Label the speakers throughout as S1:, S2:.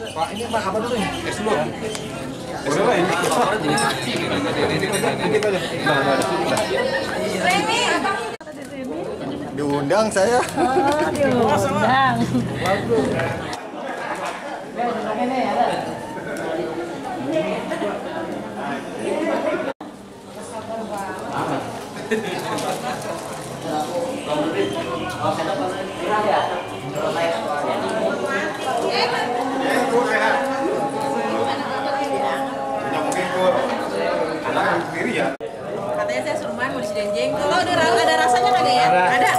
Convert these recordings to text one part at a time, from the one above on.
S1: Pak, ini Pak apa dulu nih? Es dulu. Es dulu ini. Diundang saya.
S2: Oh, diundang.
S3: Katanya saya suruh main mau disediain jengkol. Kalau ada rasanya nggak ada ya? Ada.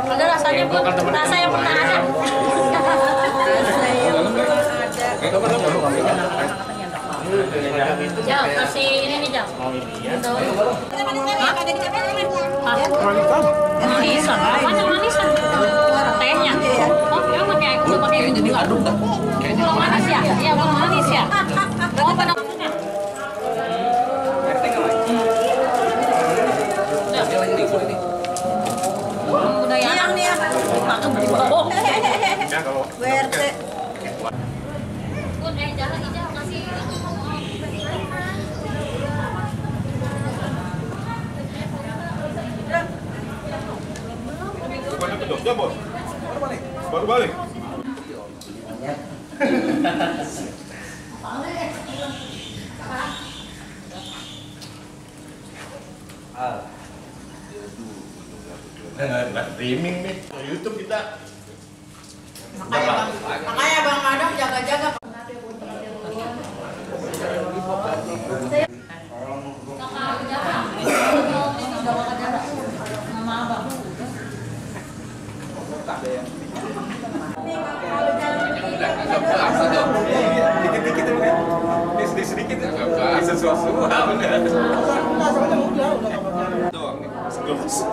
S2: Ada rasanya belum. Rasa yang pernah ada. Jauh kasih ini nih jauh. Manisan, apanya manisan? Tehnya. Oh, dia pakai itu juga. Kurang manis ya? Iya, kurang manis ya. Oh, pada maksudnya. Udah yang nih ya. Makan di bawah. WRT. Bun, jalan hijau kasih.
S1: Bukannya ke Jogja, Bos? Baru balik. Streaming nih, YouTube kita.
S3: Makanya Bang Madam jaga-jaga.
S1: Dikit-dikit ya, sedikit bisa suah-suah bener. Doang nih, segelas.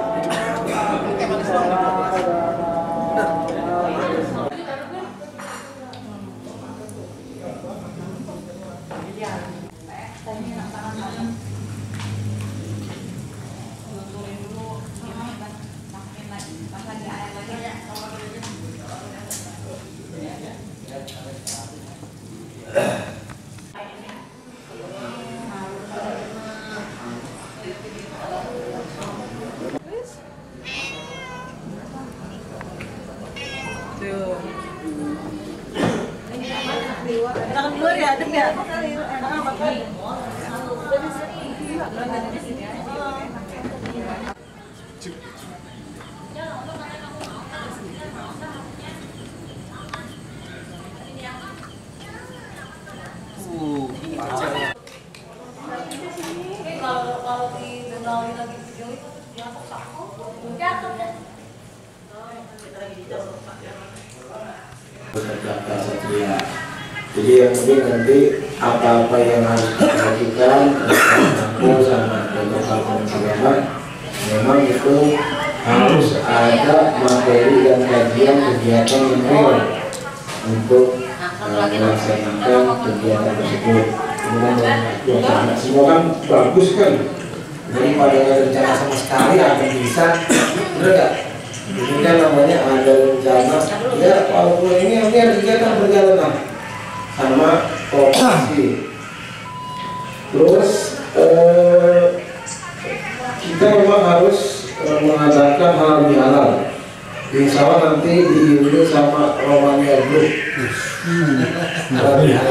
S3: Tangan keluar ya, adem ya.
S2: Kalau di Benawi lagi video itu jatuh saku, jatuh deh.
S4: Bekerja Satria. Jadi yang penting nanti apa-apa yang harus kita lakukan aku sama protokol kesehatan memang itu harus ada materi dan kajian kegiatan yang real untuk melaksanakan kegiatan tersebut. Kemudian semua kan bagus kan, jadi pada rencana sama sekali akan bisa, benar nggak? Ini kan namanya ada rencana. Ya, walaupun ini ada kegiatan perjalanan sama kooperasi. Terus kita memang harus mengadakan halal bihalal. Insya Allah nanti diiringi sama Romania Group. Romania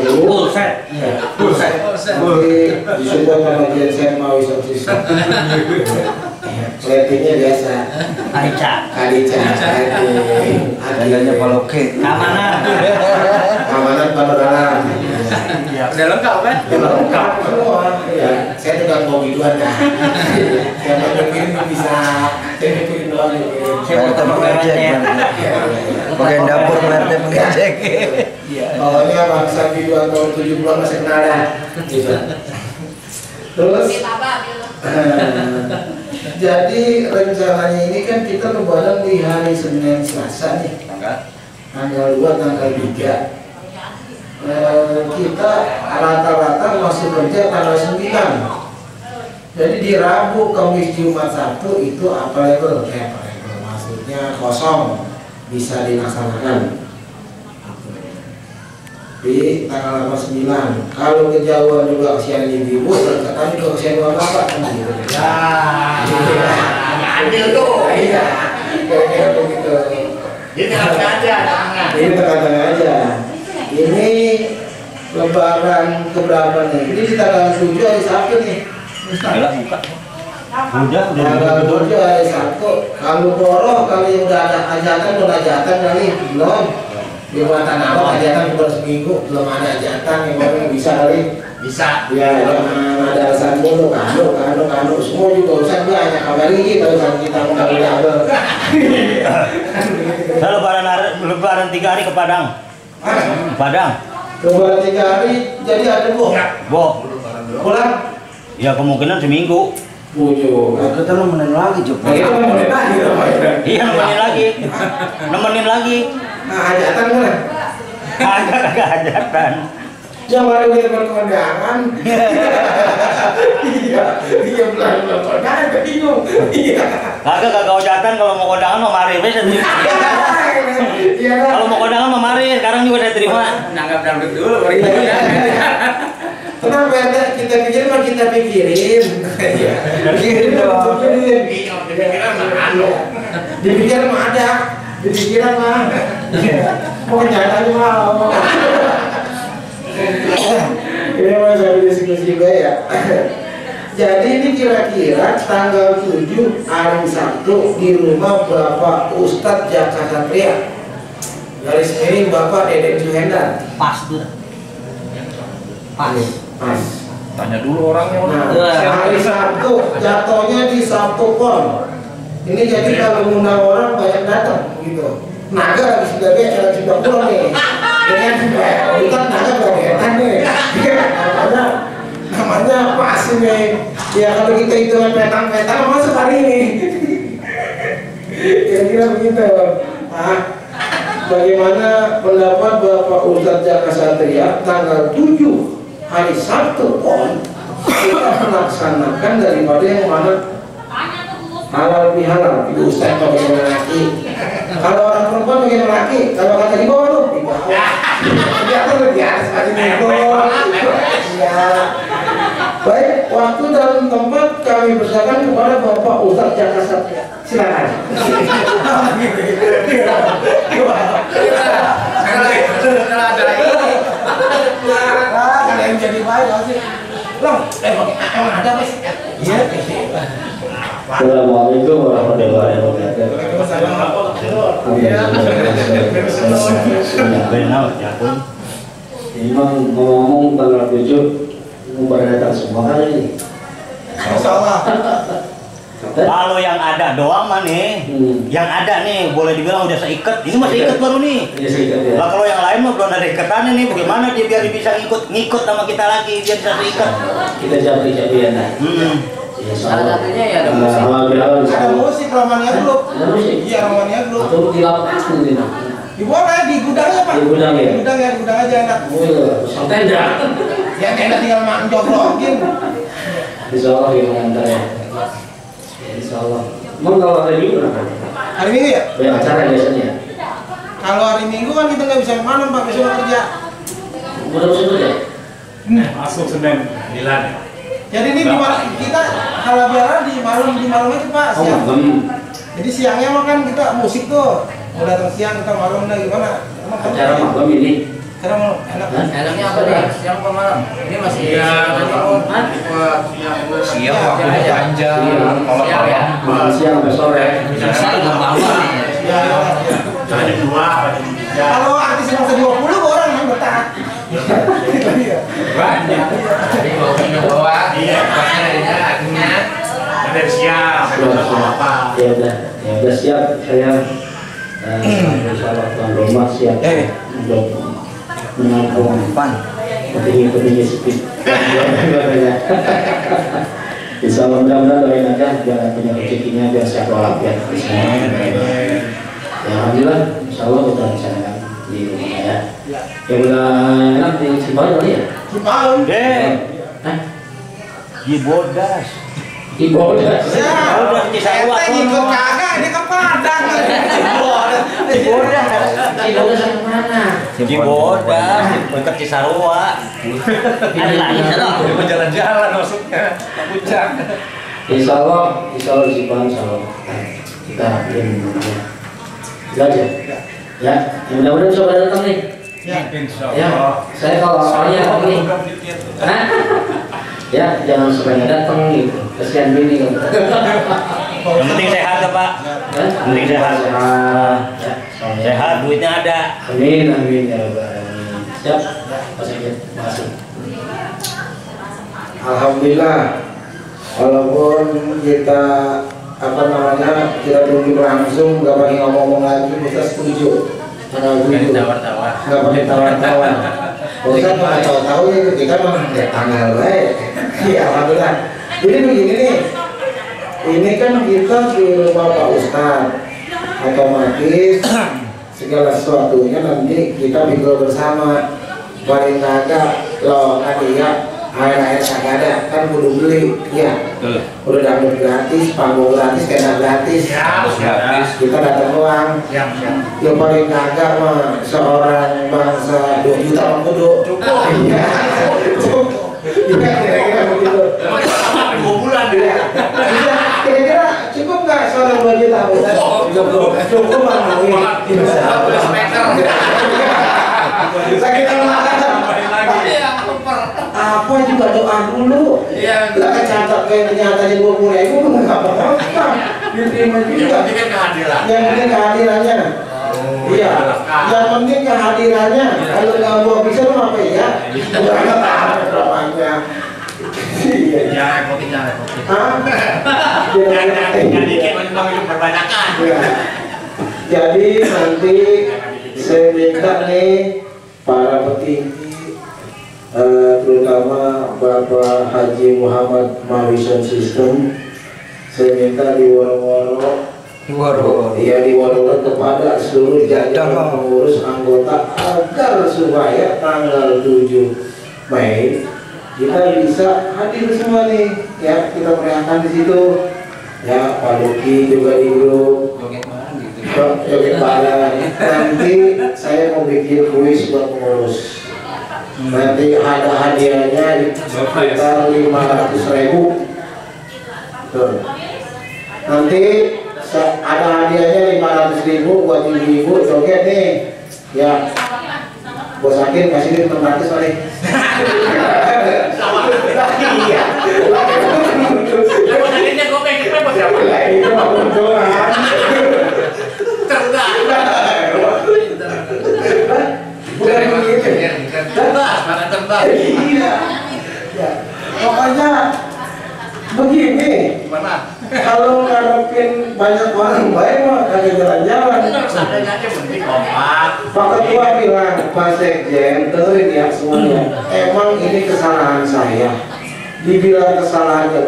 S4: Group. Nanti disupport sama Jensen Mawi Sopsis. Ratingnya biasa. Kalica.
S5: Harganya poloke.
S4: Keamanan panorama.
S5: Udah lengkap kan?
S4: Udah lengkap semua. Ya, saya juga mau biduan kan. Yang bikin bisa. Saya bikin doang.
S5: Saya mau tambah ngecek. Bagian dapur nanti mengecek.
S4: Pokoknya bangsa biduan tahun 70-an masih kenal ya. Terus. Jadi rencananya ini kan kita lebaran di hari Senin Selasa nih, tanggal 2, tanggal 3. Kita rata-rata masih kerja tanggal 9. Jadi di Rabu, Kamis, Jumat, Sabtu itu available, maksudnya kosong, bisa dilaksanakan. di tanggal 89. Kalau kejauhan juga kesian ibu, kami juga kesian bapak kan gitu.
S1: Adil tuh.
S4: Iya. Kayak begitu.
S1: Ini tengah-tengah aja, tengah.
S4: Ini tengah-tengah aja. Ini lebaran keberapa nih? Ini di tanggal 7 hari Sabtu nih.
S5: Udah buka. Udah
S4: Tanggal 7 hari Sabtu. Kalau boroh, kalau yang udah ada hajatan, belum hajatan kali belum. Di Tanah Abang hajatan baru seminggu, belum ada hajatan yang baru bisa kali.
S1: Bisa.
S4: Ya, ada alasan dulu, kanu, semua juga usah dia hanya kabari kalau kita mau kabel.
S5: Saya lebaran 3 hari ke Padang. Padang.
S4: Lebaran 3 hari, jadi ada
S5: Bo.
S4: pulang.
S5: Ya kemungkinan seminggu.
S4: Bujuk.
S5: Kita nemenin lagi coba.
S4: Itu nemenin lagi.
S5: Iya nemenin lagi.
S4: Nah, hajatan mana?
S5: Kagak hajatan.
S4: Yang baru kita berkondangan. Iya belum kondangan, bingung. Iya.
S5: Kagak hajatan, kalau mau kondangan mau mari saya terima.
S4: Iya.
S5: Kalau mau kondangan mau mari, sekarang juga saya terima.
S1: Nanggap dangdut dulu baru kita.
S4: Kenapa ada kita pikirin mah kita pikirin. Pikirin dong. Dipikiran mah ada. Dipikiran mah. Mau kenyataannya mau. Ini mas ada diskusi juga ya. Jadi ini kira-kira tanggal 7 hari Sabtu di rumah Bapak Ustadz Jaka Satria. Garis miring Bapak Deden Juhendar.
S5: Pas tuh. Pas.
S1: Tanya dulu orangnya.
S4: Nah, hari Sabtu jatuhnya di Sabtu Pon. Ini jadi kalau undang orang banyak datang gitu. Naga habis sudah pulang nih. Dengan bukan naga bergetan nih. Namanya pas nih. Ya kalau kita hitungan petang-petang masuk hari ini. Kira-kira begitu. Nah, bagaimana pendapat Bapak Ustadz Jaka Satria tanggal 7 hari Sabtu Pon kita melaksanakan daripada yang mana halal bihalal. Ibu Ustadz bagaimana laki, kalau orang perempuan bagaimana laki, kalau kata di bawah tuh di bawah dia tuh di atas kali itu ya. Baik, waktu dalam tempat kami persilakan kepada Bapak Ustadz Jaka Satria, silakan.
S1: Kalau ada ini
S4: Kalian jadi baik sih. Long, emang ada mas? Iya.
S6: Assalamualaikum warahmatullahi wabarakatuh. Imam ngomong tanggal 7 mau pada datang semua kali ini.
S4: Masalah.
S5: Kalau yang ada doang mah nih, yang ada nih boleh dibilang udah seikat. Ini masih ikat baru nih.
S6: Iya seikat ya.
S5: Lah kalau yang lain mah belum ada ikatannya nih. Bagaimana dia biar bisa ngikut sama kita lagi, biar bisa seikat.
S6: Kita jawab ya nah.
S1: salah satunya ya ada musik.
S4: Ada musik Romania Group.
S6: Ada musik.
S4: Iya Romania Group.
S6: Atau di lapangan gitu.
S4: Di boleh di gudangnya Pak.
S6: Di gudang ya.
S4: Di gudang ya, di gudang aja enak.
S6: Oh iya, tenda.
S4: Ya tenda tinggal joglokin.
S6: Insya Allah ya mengantar ya. Insya Allah. Emang kalau hari Minggu berapa?
S4: Hari Minggu ya?
S6: Banyak acara biasanya.
S4: Kalau hari Minggu kan kita nggak bisa malam Pak, besok kerja.
S6: Udah musim kerja?
S1: Masuk Senin 9.
S4: Jadi ini di malam kita kalau biara di malam itu Pak
S6: Oh,
S4: siang.
S6: malam.
S4: Jadi siangnya mah kan kita musik tuh. Mau datang siang kita malam dah gimana? Emang kamu
S6: Acara malam ini.
S4: sekarang mau enak.
S1: Enaknya apa nih? Siang apa malam? Ini masih siang. Siang waktu panjang. Kalau
S6: Siang ya. Siang sampai sore.
S1: Saya udah malam nih.
S4: Ya.
S1: Ada 2.
S4: Kalau artis masa 20 orang yang betah.
S1: Banyak. Jadi bawa. Iya. Akhirnya dari siang.
S6: Ya udah siap saya. Insyaallah tuan rumah siap untuk menampung petinggi sepi. Insyaallah mudah-mudahan doain aja biar punya rezekinya biar sehat walafiat. Ya alhamdulillah insyaallah kita rencanakan di rumah ya. Ya udah enak di Cipayu kali ya.
S4: Cipayu.
S5: Di Bodas.
S6: Cibodas.
S5: Udah Cisarua
S1: Kita ngikut kagak, ini ke Padang.
S5: Cibodas.
S6: Cibodas yang mana?
S5: Cibodas, dekat Cisarua. Ada lagi sana.
S1: Jalan-jalan maksudnya, puncak.
S6: Insya Allah di Cipanas, insya Allah kita bikin ya. Itu aja. Ya, mudah-mudahan bisa pada datang nih.
S1: Insya
S6: Ya, saya kalau soalnya begini, ya jangan sampai nggak datang gitu. Kasihan bini kan.
S5: Yang penting sehat ya Pak.
S6: Yang
S5: penting sehat.
S6: Ya, soalnya.
S5: Sehat, duitnya ada.
S6: Amin, amin ya Rabbal alamin. Siap, Pak Sekjen. Makasih.
S4: Alhamdulillah, walaupun kita kita duduk langsung, nggak pakai ngomong-ngomong lagi, kita setuju. Tanggal 7 nggak pakai tawar-tawar. Bosan pakai tahu-tahu ya ketika mah ya tanggal baik. Iya, alhamdulillah. Jadi begini nih, ini kan kita di rumah Pak Ustadz, otomatis segala sesuatunya nanti kita pikir bersama. Paling kagak lo tadi ya air kagak ada kan kudu beli ya. Udah dapet gratis, panggung gratis, kena gratis. Kita datang uang. Yang paling kagak mah seorang bangsa 2 juta mah kudu cukup. Iya, cukup. Iya, kira-kira begitu.
S5: 2 bulan
S4: ya. Kira-kira cukup nggak seorang 2 juta? Cukup mah. Sakit apa juga doa dulu. Lah kecatat kayak ternyata di 20.000 nggak apa-apa. Diterima juga. Yang penting kehadirannya. Iya. Yang penting kehadirannya. Kalau nggak mau bisa lu apa ya? Udah tahu berapanya. Iya.
S1: Jangan repotin.
S4: Jadi nanti saya minta nih para petinggi, terutama Bapak Haji Muhammad Mawison System, saya minta di Woro-Woro, di Woro kepada seluruh jajaran pengurus anggota agar supaya tanggal 7 Mei kita bisa hadir semua nih, ya kita merayakan di situ, ya Pak Duki juga di grup. Joget bareng. Nanti saya mau bikin kuis buat pengurus. Nanti ada hadiahnya sekitar 500.000. Tuh. Nanti ada hadiahnya 500.000 buat ibu-ibu joget nih. Ya, Bos Akin kasih 600 kali. Iya.
S5: Bos Akinnya gopeng, kita bos siapa?
S4: Itu mah kunjungan. Bukan begitu. Iya. Pokoknya begini. Kalau ngarepin banyak orang baik mah kagak jalan-jalan. Pak Ketua bilang, Pak Sekjen, dengerin ya semuanya. Emang ini kesalahan saya. Dibilang kesalahannya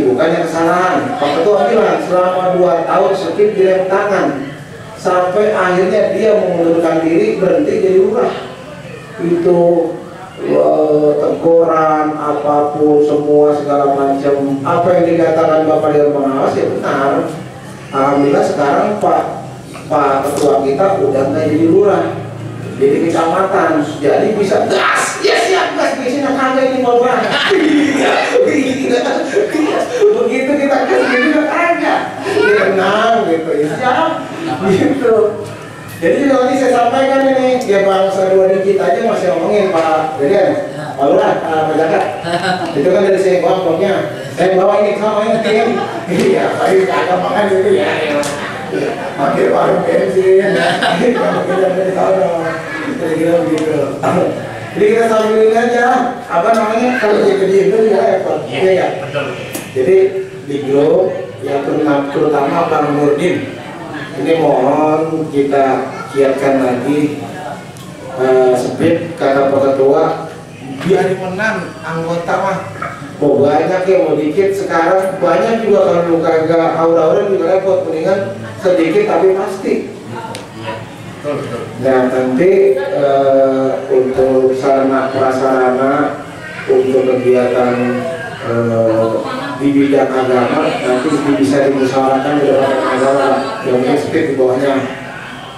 S4: bukannya kesalahan. Pak Ketua bilang selama 2 tahun skip direm tangan. Sampai akhirnya dia mengundurkan diri, berhenti jadi lurah. Itu teguran apapun semua segala macam apa yang dikatakan Bapak Dewan Pengawas ya benar. Alhamdulillah sekarang Pak Ketua kita udah nggak jadi lurah, jadi kecamatan, jadi bisa gas. Ya siap gas, biasanya kagak ini mau berang. Begitu kita gas jadi kagak. Tenang gitu, ya siap. Gitu. Jadi nanti saya sampaikan ini, ya bangsa 2 digit aja masih ngomongin Pak Deden, Pak Lurah, Pak Jaka. Itu kan dari saya bawa amplopnya. Saya bawa ini sama ini tim. Iya, Pak ini kagak makan gitu ya. Makin warung bensin. Kalau kita dari tahun, kira-kira begitu. Jadi kita sambilin aja, apa namanya, kalau jadi itu juga effort. Iya ya. Jadi di grup yang terutama Bang Nurdin. Ini mohon kita kiatkan lagi speed karena Pak Ketua biar menang anggota mah mau banyak ya mau dikit, sekarang banyak juga kalau lu kagak aura-aura juga repot, mendingan sedikit tapi pasti. Nah nanti untuk sarana prasarana untuk kegiatan di bidang agama nanti bisa dimusyawarahkan di depan agama yang mungkin speed di bawahnya.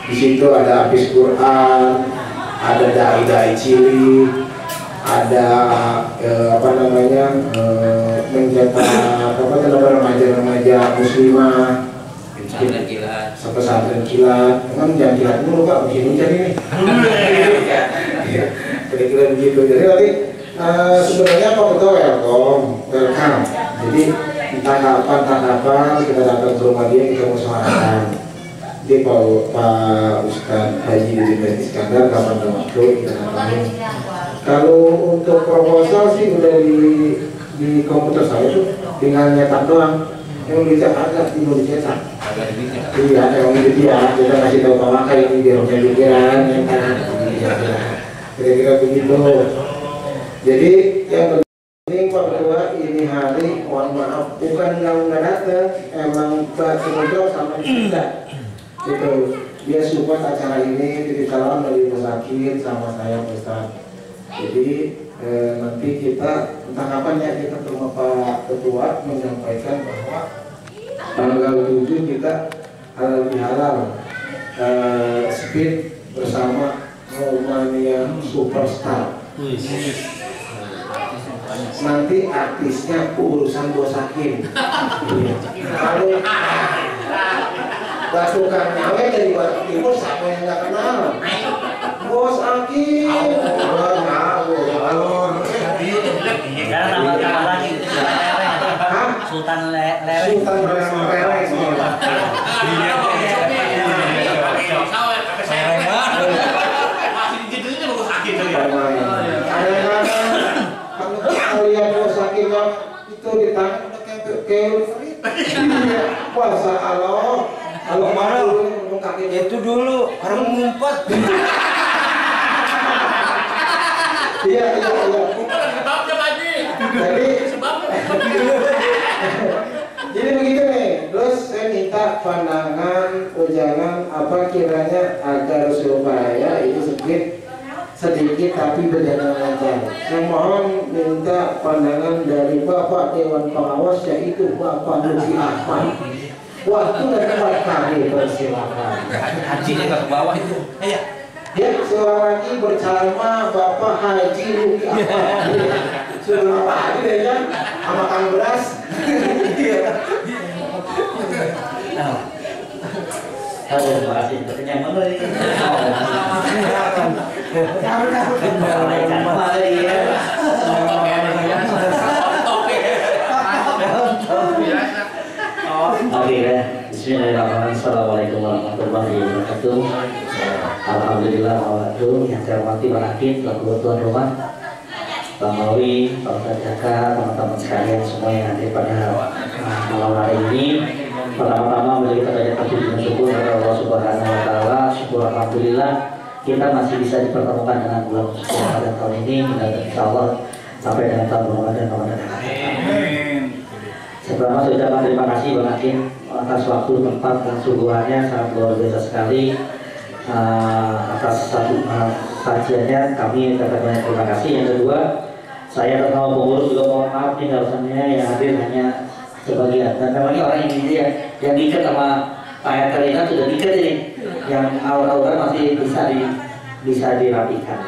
S4: Di situ ada habis Quran, ada dai-dai cili, ada mencetak remaja-remaja muslimah, pesantren kilat, kan jangan kilat dulu Pak, begini jadi ini. Kira-kira begitu. Jadi nanti sebenarnya Pak Ketua welcome. Jadi entah kapan kita datang ke rumah dia, kita musyawarahkan. Jadi Pak Ustadz Haji Didi Iskandar kapan ada waktu kita datangin. Kalau untuk proposal sih udah di komputer saya tuh tinggal nyetak doang. Yang dicetak agak belum dicetak. Iya, yang itu dia. Kita kasih tahu Pak Maka ini biar punya pikiran, ya kan. Kira-kira begitu. Jadi yang penting Pak Ketua ini hari, mohon maaf, bukan yang nggak datang, emang Pak Ketua sama kita. Gitu. Dia support acara ini, jadi salam dari rumah sakit sama saya Ustaz. Jadi nanti kita entah kapan ya kita ke rumah Pak Ketua menyampaikan bahwa tanggal 7 kita halal bihalal speed bersama Romania Superstar. Nanti artisnya urusan Bos Hakim. Kalau tukang nyawe dari Barat Timur siapa yang nggak kenal? Bos Hakim.
S5: Sultan Lele.
S4: Sultan Lele. Kalau lihat Bos Hakimnya itu di tangan udah kayak puasa Allah. Kalau mana
S1: itu dulu orang ngumpet.
S4: Iya. Jadi begitu nih. Terus saya minta pandangan, ujangan apa kiranya agar supaya ini sedikit tapi berjalan lancar. Saya mohon minta pandangan dari Bapak Dewan Pengawas, yaitu Bapak Lutfi Ahmad. Waktu dan tempat kami persilakan.
S1: Hajinya nggak ke bawah itu.
S4: Ya, seorang lagi bersama Bapak Haji Lutfi Ahmad. Sudah pagi deh kan, sama Kang Beras.
S5: Terima kasih. Kenyang banget. Bismillahirrahmanirrahim. Assalamualaikum warahmatullahi wabarakatuh. Alhamdulillah, wabarakatuh. Yang saya hormati Pak Hakim, selaku tuan rumah, Bang Mawi, Pak Ustadz Jaka, teman-teman sekalian semua yang hadir pada malam hari ini. Pertama-tama beri kita puji dan syukur kepada Allah Subhanahu Wa Taala. Syukur alhamdulillah kita masih bisa dipertemukan dengan bulan suci Ramadan tahun ini, dan insya Allah sampai dengan tahun Ramadan akan datang. Sebelumnya saya ucapkan terima kasih Bang Hakim atas waktu, tempat, dan suguhannya sangat luar biasa sekali. Atas satu sajiannya kami ucapkan banyak terima kasih. Yang kedua, saya bersama pengurus juga mohon maaf nih alasannya yang hadir hanya sebagian, dan memangnya orang Indonesia yang diikat sama Pak Terina sudah diikat ini, yang awal-awal masih bisa dirapikan.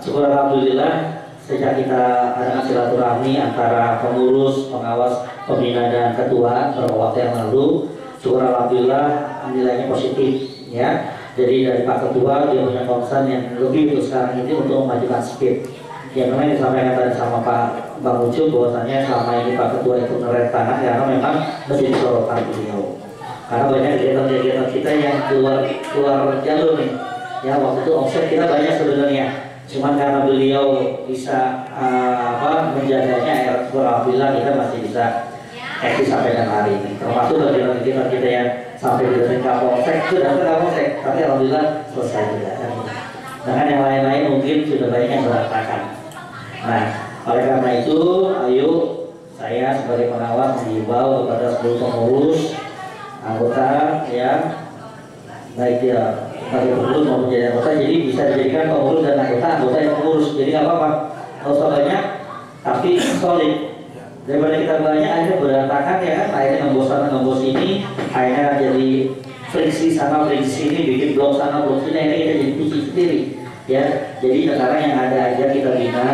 S5: Syukur alhamdulillah sejak kita ada silaturahmi antara pengurus, pengawas, pembina dan ketua beberapa waktu yang lalu, syukur alhamdulillah nilainya positif ya. Jadi dari Pak Ketua dia punya concern yang lebih untuk sekarang ini untuk memajukan speed. Ya memang disampaikan tadi sama Pak Bang Ucup bahwasannya selama ini Pak Ketua itu ngerem tanah karena memang menjadi sorotan beliau. Karena banyak kegiatan-kegiatan kita yang keluar jalur nih. Ya waktu itu offset kita banyak sebenarnya. Cuman karena beliau bisa menjaganya, alhamdulillah kita masih bisa eksis sampai dengan hari ini. Termasuk kegiatan kita yang sampai di Kapolsek sudah ke Kapolsek, tapi alhamdulillah selesai juga. Dengan yang lain-lain mungkin sudah banyak yang berantakan. Nah, oleh karena itu, ayo saya sebagai pengawas mengimbau kepada seluruh pengurus, anggota, ya, baik dia sebagai pengurus maupun jadi anggota, jadi bisa dijadikan pengurus dan anggota yang pengurus. Jadi nggak apa-apa, nggak usah banyak, tapi solid. Daripada kita banyak akhirnya berantakan ya kan, akhirnya ngembos ini akhirnya jadi friksi sana friksi sini, bikin blok sana blok sini, akhirnya kita jadi pusing sendiri ya. Jadi sekarang yang ada aja kita bina,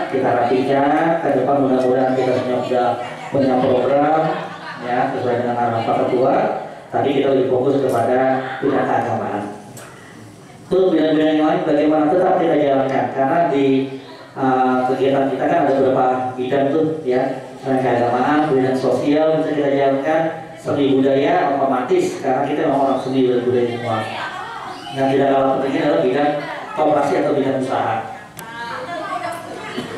S5: kita rapikan ke depan, mudah-mudahan kita sudah punya program ya sesuai dengan arahan Pak Ketua, tapi kita lebih fokus kepada bidang keagamaan. Untuk bidang-bidang yang lain bagaimana tetap kita jalankan, karena di kegiatan kita kan ada beberapa bidang tuh ya, selain keagamaan, bidang sosial bisa kita jalankan, seni budaya otomatis karena kita memang orang seni dan budaya semua. Yang tidak kalah pentingnya adalah bidang koperasi atau bidang usaha.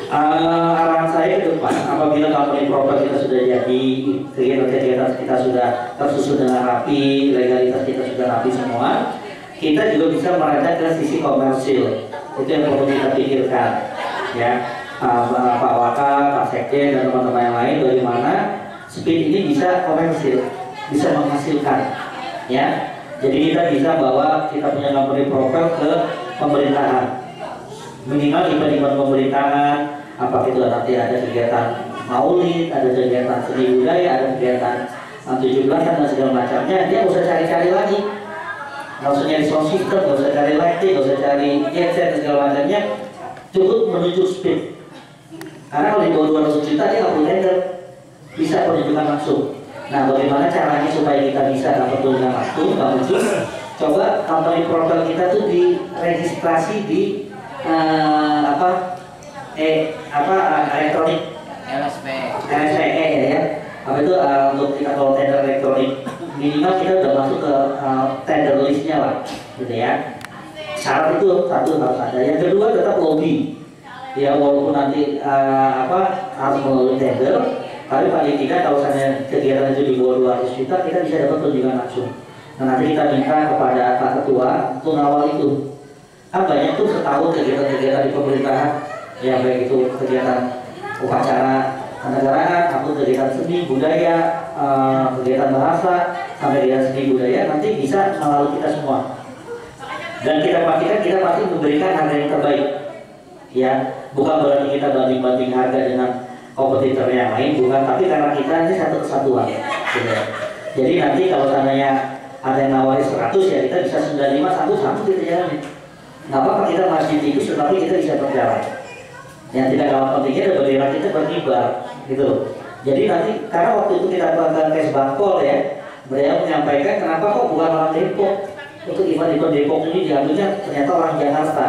S5: Arahan saya ke depan, apabila company proper kita sudah jadi, kegiatan-kegiatan kita sudah tersusun dengan rapi, legalitas kita sudah rapi semua, kita juga bisa merajak ke sisi komersil. Itu yang perlu kita pikirkan ya, Pak Waka, Pak Sekjen dan teman-teman yang lain, bagaimana speed ini bisa komersil, bisa menghasilkan ya. Jadi kita bisa bawa kita punya company proper ke pemerintahan, minimal event-event pemerintahan, apa itu nanti ada kegiatan maulid, ada kegiatan seni budaya, ada kegiatan 17-an dan segala macamnya, dia nggak usah cari-cari lagi, nggak usah nyari sound system, nggak usah cari lighting, nggak usah cari headset dan segala macamnya, cukup menunjuk speed. Karena kalau di bawah 200 juta dia nggak perlu tender, bisa penunjukan langsung. Nah, bagaimana caranya supaya kita bisa dapat tunjangan langsung? Coba company proper kita tuh diregistrasi di elektronik LSPE ya. Apa itu untuk kita kalau tender elektronik minimal kita udah masuk ke tender listnya lah, gitu ya. Syarat itu satu harus ada. Yang kedua tetap lobby. Ya walaupun nanti harus melalui tender, tapi paling tidak kalau misalnya kegiatan itu di bawah 200 juta kita bisa dapat tunjangan langsung. Nah, nanti kita minta kepada Pak Ketua untuk ngawal itu. Kan banyak tuh setahun kegiatan-kegiatan di pemerintahan, ya baik itu kegiatan upacara kenegaraan, atau kegiatan seni budaya, kegiatan bahasa, sampai kegiatan seni budaya, nanti bisa melalui kita semua. Dan kita pastikan kita pasti memberikan harga yang terbaik. Ya, bukan berarti kita banding-banding harga dengan kompetitor yang lain, bukan, tapi karena kita ini satu kesatuan. Gitu. Jadi nanti kalau seandainya ada yang nawari 100 ya kita bisa 95, satu kita jalanin. Nggak apa-apa kita masih tipis, tetapi kita bisa berjalan. Yang tidak kalah pentingnya adalah bendera kita berkibar, gitu. Jadi nanti karena waktu itu kita lakukan tes Bangpol ya, beliau menyampaikan kenapa kok bukan orang Depok, untuk event-event Depok ini diambilnya ternyata orang Jakarta.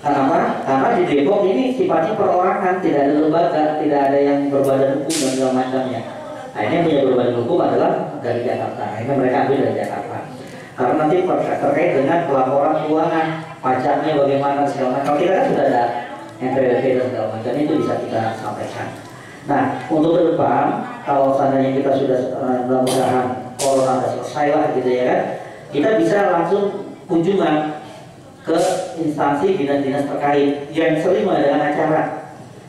S5: Kenapa? Karena di Depok ini sifatnya perorangan, tidak ada lembaga, tidak ada yang berbadan hukum dan segala macamnya. Nah, ini yang punya berbadan hukum adalah dari Jakarta. Akhirnya mereka ambil dari Jakarta. Karena nanti terkait dengan pelaporan keuangan, pajaknya bagaimana segala macam. Kalau kita kan sudah ada NPWP dan segala macam, itu bisa kita sampaikan. Nah, untuk ke depan, kalau seandainya kita sudah mudah-mudahan corona sudah selesai lah gitu ya kan, kita bisa langsung kunjungan ke instansi dinas-dinas terkait yang sering mengadakan acara.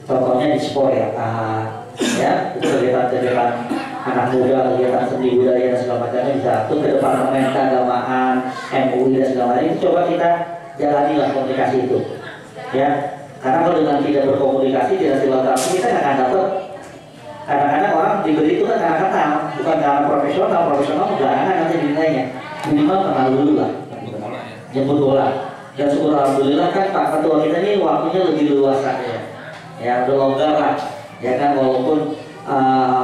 S5: Contohnya di Spor ya, itu kegiatan-kegiatan anak muda, kegiatan seni budaya dan segala macamnya bisa tuh ke Departemen Keagamaan, MUI dan segala macam. Itu coba kita jalanilah komunikasi itu, ya. Karena kalau dengan tidak berkomunikasi, tidak silaturahmi, kita nggak akan dapat. Kadang-kadang orang diberi itu kan karena kenal, bukan karena profesional belakangan nanti dinilainya. Minimal kenal dulu lah, jemput bola. Dan syukur alhamdulillah kan Pak Ketua kita ini waktunya lebih luas ya udah longgar lah, ya kan, walaupun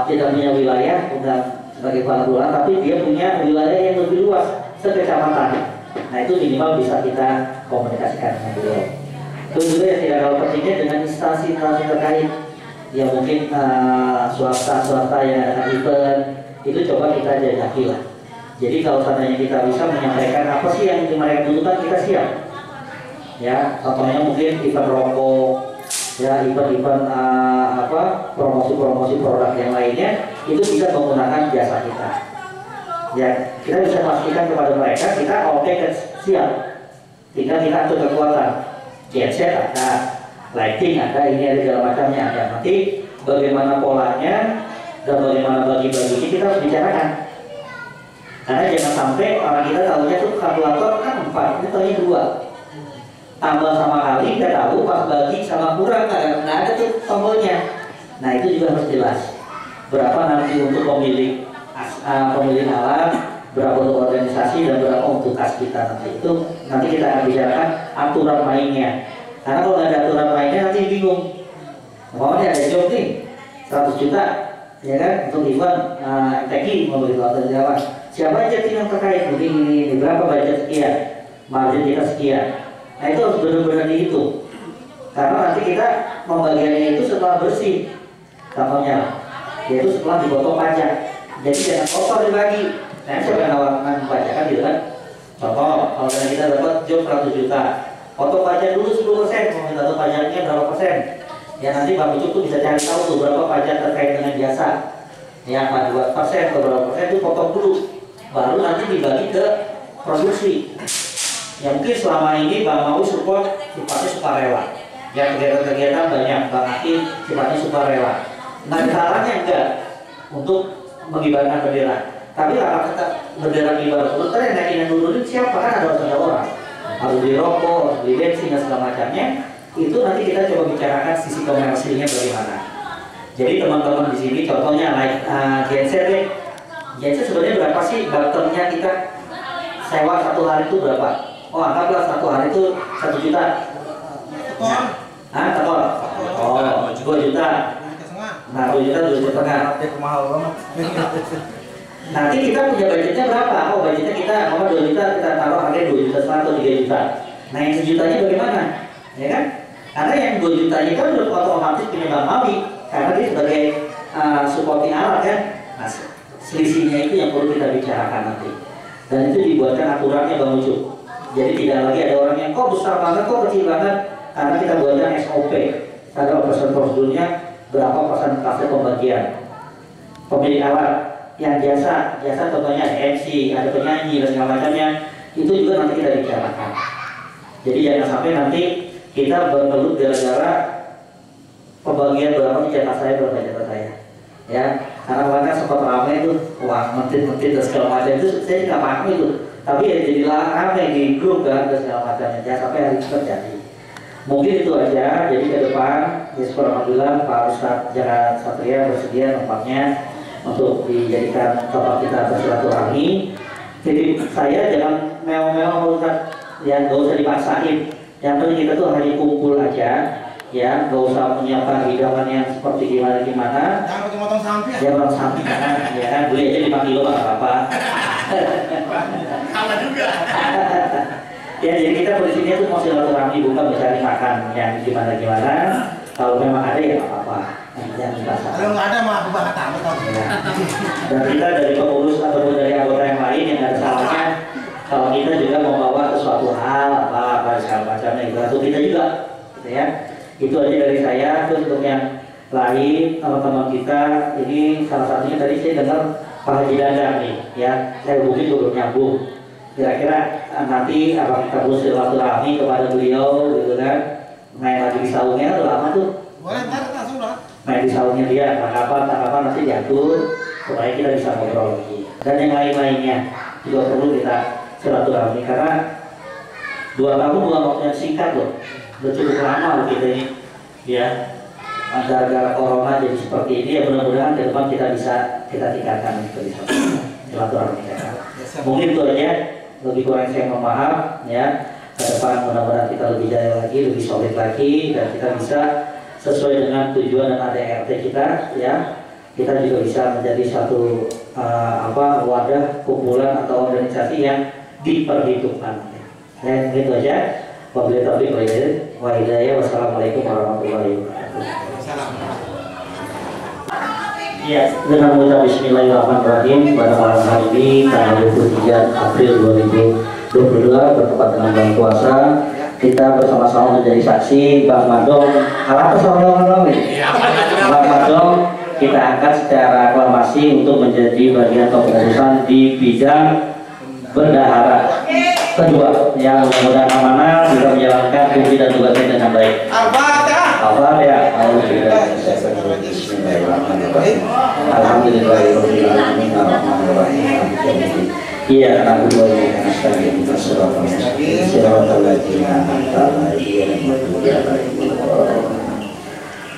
S5: tidak punya wilayah bukan sebagai kepala bola, tapi dia punya wilayah yang lebih luas sekecamatan. Nah itu minimal bisa kita komunikasikan dengan beliau. Terus juga yang tidak kalah pentingnya dengan instansi-instansi terkait, ya mungkin swasta yang ada event itu coba kita jajaki lah. Jadi kalau seandainya kita bisa menyampaikan apa sih yang mereka butuhkan, kita siap. Ya, contohnya mungkin event rokok, ya event-event promosi-promosi produk yang lainnya itu bisa menggunakan jasa kita. Ya, kita bisa pastikan kepada mereka kita oke, siap. Tinggal kita atur kekuatan. Headset ada, lighting ada, ini ada segala macamnya ada. Nanti bagaimana polanya dan bagaimana bagi-baginya kita harus bicarakan. Karena jangan sampai orang kita tahunya tuh kalkulator kan 4, ini tahunya 2. Tambah sama kali kita tahu pas bagi sama kurang nggak ada tuh tombolnya. Nah itu juga harus jelas. Berapa nanti untuk pemilik alat, berapa untuk organisasi, dan berapa untuk kas kita. Nanti kita akan bicarakan aturan mainnya. Karena kalau nggak ada aturan mainnya nanti bingung. Pokoknya ada job nih 100 juta, ya kan, untuk event MTQ membeli atau jalan. Siapa aja yang terkait ini berapa budget sekian, margin kita sekian. Nah itu harus benar-benar dihitung. Karena nanti kita membagiannya itu setelah bersih, contohnya, yaitu setelah dipotong pajak. Jadi jangan kotor dibagi. Nah siapa yang nawarkan pajak kan gitu kan? Contoh, kalau kita dapat job 100 juta, potong pajak dulu 10%, mau minta pajaknya berapa persen? Ya nanti Pak Ucup tuh bisa cari tahu tuh berapa pajak terkait dengan jasa. Ya 2% atau berapa persen itu potong dulu, baru nanti dibagi ke produksi. Ya mungkin selama ini Bang Mau support sifatnya sukarela. Ya kegiatan-kegiatan banyak, Bang Akin sifatnya sukarela. Nah caranya enggak untuk mengibarkan bendera. Tapi kalau kata bendera kibar terus yang naikin nurunin siapa, kan ada orang. Harus beli rokok, harus beli bensin dan segala macamnya. Itu nanti kita coba bicarakan sisi komersilnya bagaimana. Jadi teman-teman di sini contohnya like genset deh. Genset sebenarnya berapa sih barternya kita sewa satu hari itu berapa? Oh anggaplah satu hari itu 1 juta. Tekor. Oh 2 juta. Nah 2 juta 2 juta setengah.
S1: Mahal banget.
S5: Nanti kita punya budgetnya berapa? Oh budgetnya kita 2 juta, kita taruh harganya 2 juta setengah atau 3 juta. Nah yang sejutanya bagaimana? Ya kan? Karena yang 2 jutanya kan udah otomatis punya Bang Mawi, karena dia sebagai supporting alat kan. Nah selisihnya itu yang perlu kita bicarakan nanti. Dan itu dibuatkan aturannya Bang Ucup. Jadi tidak lagi ada orang yang kok besar banget, kok kecil banget. Karena kita buatkan SOP. Ada persen prosedurnya, berapa persentase pembagian. Pemilik alat yang jasa contohnya ada MC, ada penyanyi dan segala macamnya, itu juga nanti kita bicarakan. Jadi jangan sampai nanti kita berkelut gara-gara pembagian berapa sih jatah saya, berapa jatah saya. Ya, karena kemarin sempat ramai itu, wah mentit dan segala macam itu saya nggak paham itu. Tapi ya jadilah ramai di grup kan dan segala macamnya. Jangan sampai hari itu terjadi. Mungkin itu aja. Jadi ke depan, ya alhamdulillah Pak Ustadz Jaka Satria bersedia nampaknya untuk dijadikan tempat kita bersilaturahmi. Jadi saya jangan mewah-mewah Ustadz, ya nggak usah dipaksain. Yang penting kita tuh hanya kumpul aja, ya nggak usah menyiapkan hidangan yang seperti gimana.
S1: Jangan pakai motong samping.
S5: Ya motong samping ya beli aja 5 kilo apa-apa.
S1: Sama juga.
S5: Ya jadi kita posisinya tuh mau silaturahmi, bukan mencari makan yang gimana. Kalau memang ada ya apa-apa. Jangan dipaksa.
S1: Kalau nggak ada mah aku banget tahu.
S5: Ya. Dan kita dari pengurus ataupun dari anggota yang lain yang ada salahnya, kalau kita juga membawa sesuatu hal apa segala macamnya itu untuk kita juga, gitu ya. Itu aja dari saya. Terus untuk yang lain teman-teman kita ini salah satunya tadi saya dengar Pak Haji Dadang nih, ya saya hubungi belum nyambung. Kira-kira nanti apa kita perlu silaturahmi kepada beliau, gitu kan? Main lagi di saungnya udah lama tuh.
S1: Boleh ntar langsung lah.
S5: Main di saungnya dia, tanggapan nanti diatur supaya kita bisa ngobrol lagi. Dan yang lain-lainnya juga perlu kita silaturahmi karena 2 tahun bukan waktu yang singkat loh, udah cukup lama loh kita ini, ya. Gara-gara corona jadi seperti ini ya mudah-mudahan ke depan kita bisa tingkatkan itu silaturahmi kita. Mungkin itu aja, lebih kurang saya mohon maaf ya. Ke depan mudah-mudahan kita lebih jaya lagi, lebih solid lagi dan kita bisa sesuai dengan tujuan dan ADRT kita ya. Kita juga bisa menjadi satu wadah kumpulan atau organisasi yang diperhitungkan. Ya, gitu aja. Wabillahi taufiq wal hidayah. Wassalamualaikum warahmatullahi wabarakatuh. Ya, dengan mengucap Bismillahirrahmanirrahim pada malam hari ini tanggal 23 April 2022 bertempat dengan bulan puasa, kita bersama-sama menjadi saksi Bang Madong. Apa sama Bang Madong kita angkat secara aklamasi untuk menjadi bagian kepengurusan di bidang bendahara kedua yang mudah-mudahan amanah bisa menjalankan fungsi dan tugasnya dengan baik. Al-Fatihah. Alhamdulillahirobbilalamin. Iya,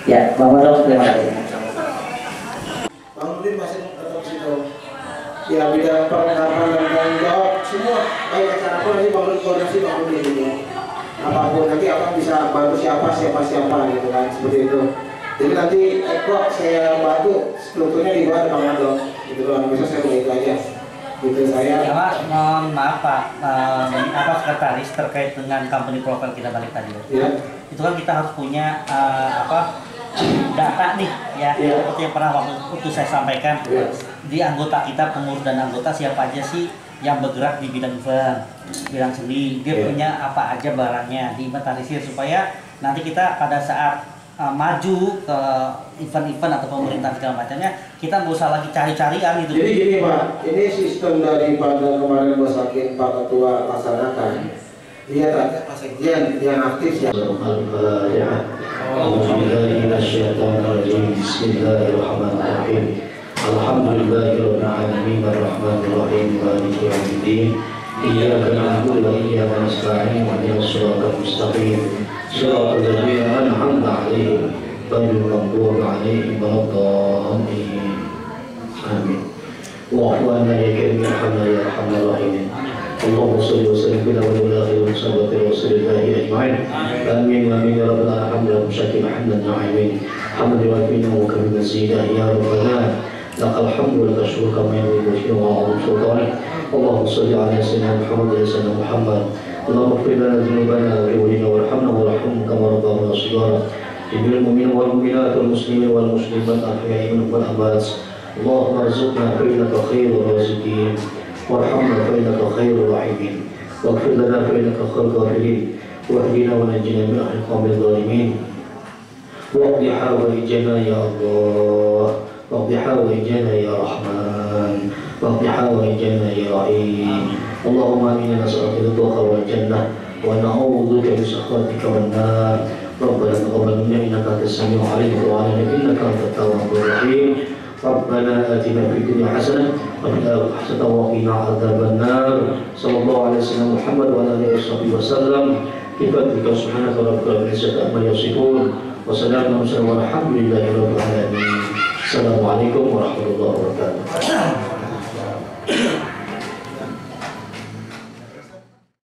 S5: ya, Bang Madong, terima kasih.
S4: Bang Nurdin masih tetap di situ. Ya bidang perlengkapan dan tanggung jawab semua baik acara apa nanti Bang Nurdin koordinasi Bang Nurdin gitu. Apapun nanti akan bisa bantu siapa gitu kan, seperti itu. Jadi nanti Eko saya bantu strukturnya di bawah Bang Nado gitu kan, bisa saya begitu aja. Gitu saya.
S5: Ya Mas, mohon maaf Pak, apa sekretaris terkait dengan company profile kita balik tadi ya. Itu kan kita harus punya data nih ya, seperti yang pernah waktu itu saya sampaikan di anggota kita, pengurus dan anggota siapa aja sih yang bergerak di bidang event, bidang seni, dia punya apa aja barangnya, diinventarisir supaya nanti kita pada saat maju ke event-event atau pemerintah segala macamnya, kita nggak usah lagi cari-carian gitu.
S4: Jadi gini Pak, ini sistem daripada kemarin Bos Hakim Pak Ketua laksanakan, dia tanya Pak Sekjen yang aktif ya.
S6: Bismillahirrahmanirrahim. Alhamdulillahirabbil alamin arrahmanir rahim maliki yaumiddin. Iyyaka na'budu wa iyyaka nasta'in ihdinas siratal mustaqim. Shiratal ladzina an'amta 'alaihim ghairil maghdubi 'alaihim waladdallin. Amin. Wa ya arhamar rahimin. Allahumma shalli wa sallim ala nabiyyina wa sallallahu alaihi ajma'in. Amin amin ya rabbal alamin. Musyakir hamdan na'imin. Hamdan wa fina wa kamin mazidah ya rabbana. Lakal hamdu wa syukru kama yanbaghi wa 'azim sultanik. Allahumma shalli ala sayyidina Muhammad wa ala Muhammad. Allahumma ighfir lana dhunubana wa liwalidina warhamna warhamhum kama rabbana shighara. Lil mu'minina wal mu'minat wal muslimin wal muslimat al-ahya'i minhum wal amwat. Allahumma arzuqna fa innaka khairur raziqin. Warhamna fa innaka khairur rahimin. Waghfir lana fa innaka khairul ghafirin. Wahdina wa najjina min ahli qawmil zalimin. Waqdi hawaijana ya Allah. Waqdi hawaijana ya Rahman. Waqdi hawaijana ya Rahim. Allahumma inna nas'aluka ridhaka wal jannah wa na'udzubika min sakhatika wan nar. Rabbana taqabbal minna innaka antas samiul alim wa tub 'alaina innaka antat tawwabur rahim. Rabbana atina fid dunya hasanah wa fil akhirati hasanah wa qina adzabannar. Sallallahu alaihi wasallam Muhammad wa alihi wasallam. Ibadika subhanaka rabbika rabbil izzati amma yasifun wa salamun alal mursalin walhamdulillahi rabbil alamin. Assalamualaikum warahmatullahi wabarakatuh.